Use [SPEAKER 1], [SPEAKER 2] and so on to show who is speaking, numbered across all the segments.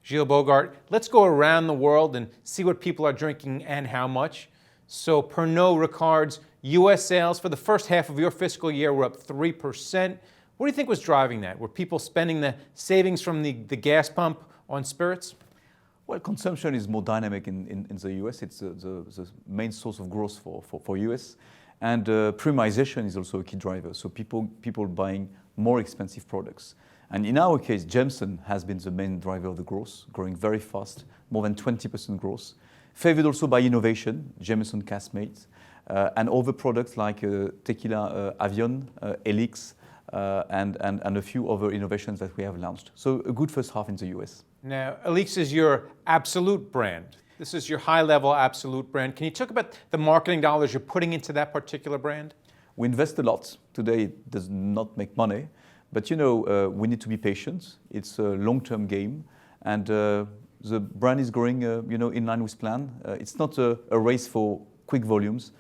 [SPEAKER 1] Gilles Bogaert. Let's go around the world and see what people are drinking and how much. So Pernod Ricard's U.S. sales for the first half of your fiscal year were up 3%. What do you think was driving that? Were people spending the savings from the gas pump on spirits?
[SPEAKER 2] Well, consumption is more dynamic in the US. It's the main source of growth for US. And premiumization is also a key driver. So people buying more expensive products. And in our case, Jameson has been the main driver of the growth, growing very fast, more than 20% growth. Favored also by innovation, Jameson Caskmates, and other products like Tequila Avión, Elyx, and a few other innovations that we have launched. So a good first half in the US.
[SPEAKER 1] Now, Elyx is your Absolut brand. This is your high-level Absolut brand. Can you talk about the marketing dollars you're putting into that particular brand?
[SPEAKER 2] We invest a lot. Today it does not make money, but we need to be patient. It's a long-term game, and the brand is growing in line with plan. It's not a race for quick volumes.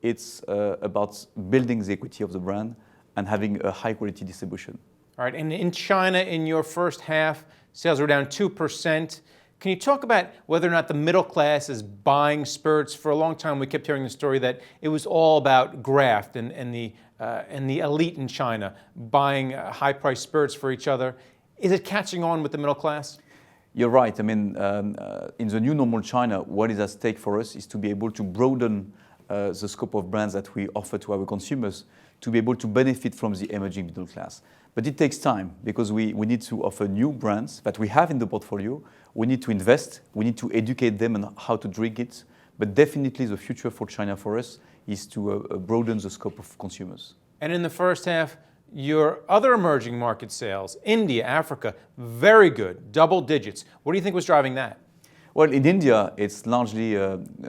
[SPEAKER 2] It's about building the equity of the brand and having a high-quality distribution.
[SPEAKER 1] All right, and in China, in your first half, sales were down 2%. Can you talk about whether or not the middle class is buying spirits? For a long time, we kept hearing the story that it was all about graft and the elite in China buying high-priced spirits for each other. Is it catching on with the middle class?
[SPEAKER 2] You're right. I mean, in the new normal China, what is at stake for us is to be able to broaden the scope of brands that we offer to our consumers to be able to benefit from the emerging middle class. But it takes time because we need to offer new brands that we have in the portfolio. We need to invest. We need to educate them on how to drink it. But definitely the future for China for us is to broaden the scope of consumers.
[SPEAKER 1] And in the first half, your other emerging market sales, India, Africa, very good, double digits. What do you think was driving that?
[SPEAKER 2] Well, in India, it's largely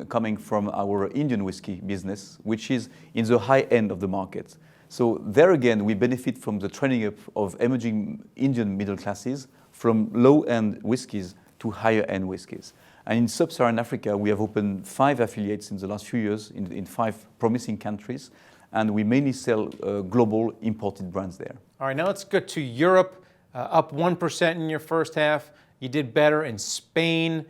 [SPEAKER 2] coming from our Indian whiskey business, which is in the high end of the market. So there again, we benefit from the trending up of emerging Indian middle classes from low-end whiskies to higher-end whiskies. And in sub-Saharan Africa, we have opened 5 affiliates in the last few years in 5 promising countries, and we mainly sell global imported brands there.
[SPEAKER 1] All right, now let's go to Europe, up 1% in your first half. You did better in Spain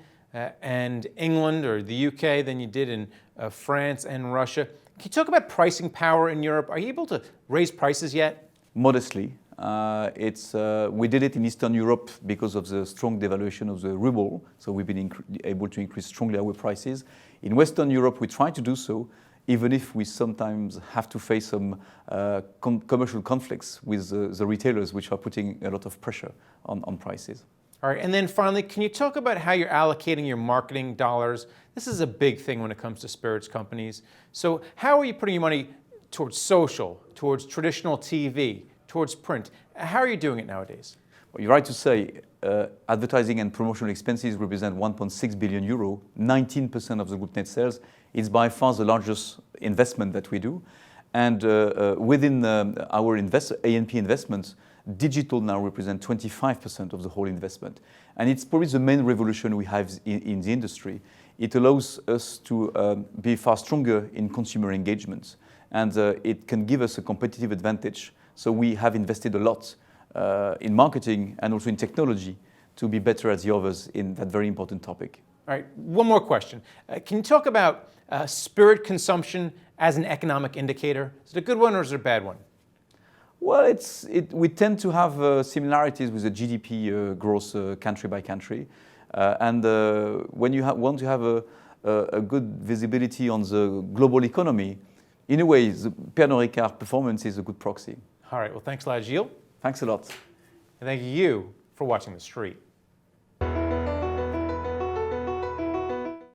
[SPEAKER 1] and England or the UK than you did in France and Russia. Can you talk about pricing power in Europe? Are you able to raise prices yet?
[SPEAKER 2] Modestly. We did it in Eastern Europe because of the strong devaluation of the ruble, so we've been able to increase strongly our prices. In Western Europe, we try to do so, even if we sometimes have to face some commercial conflicts with the retailers, which are putting a lot of pressure on prices.
[SPEAKER 1] All right, and then finally, can you talk about how you're allocating your marketing dollars? This is a big thing when it comes to spirits companies. So how are you putting your money towards social, towards traditional TV, towards print? How are you doing it nowadays?
[SPEAKER 2] Well, you're right to say advertising and promotional expenses represent 1.6 billion euro, 19% of the group net sales. It's by far the largest investment that we do. And within our A&P investments, digital now represents 25% of the whole investment. And it's probably the main revolution we have in the industry. It allows us to be far stronger in consumer engagement. And it can give us a competitive advantage. So we have invested a lot in marketing and also in technology to be better as the others in that very important topic.
[SPEAKER 1] All right, one more question. Can you talk about spirit consumption as an economic indicator? Is it a good one or is it a bad one?
[SPEAKER 2] Well, we tend to have similarities with the GDP growth country by country. And when you want to have a good visibility on the global economy, in a way, the Pernod Ricard performance is a good proxy.
[SPEAKER 1] All right, well, thanks a lot, Gilles.
[SPEAKER 2] Thanks a lot.
[SPEAKER 1] And thank you for watching The Street.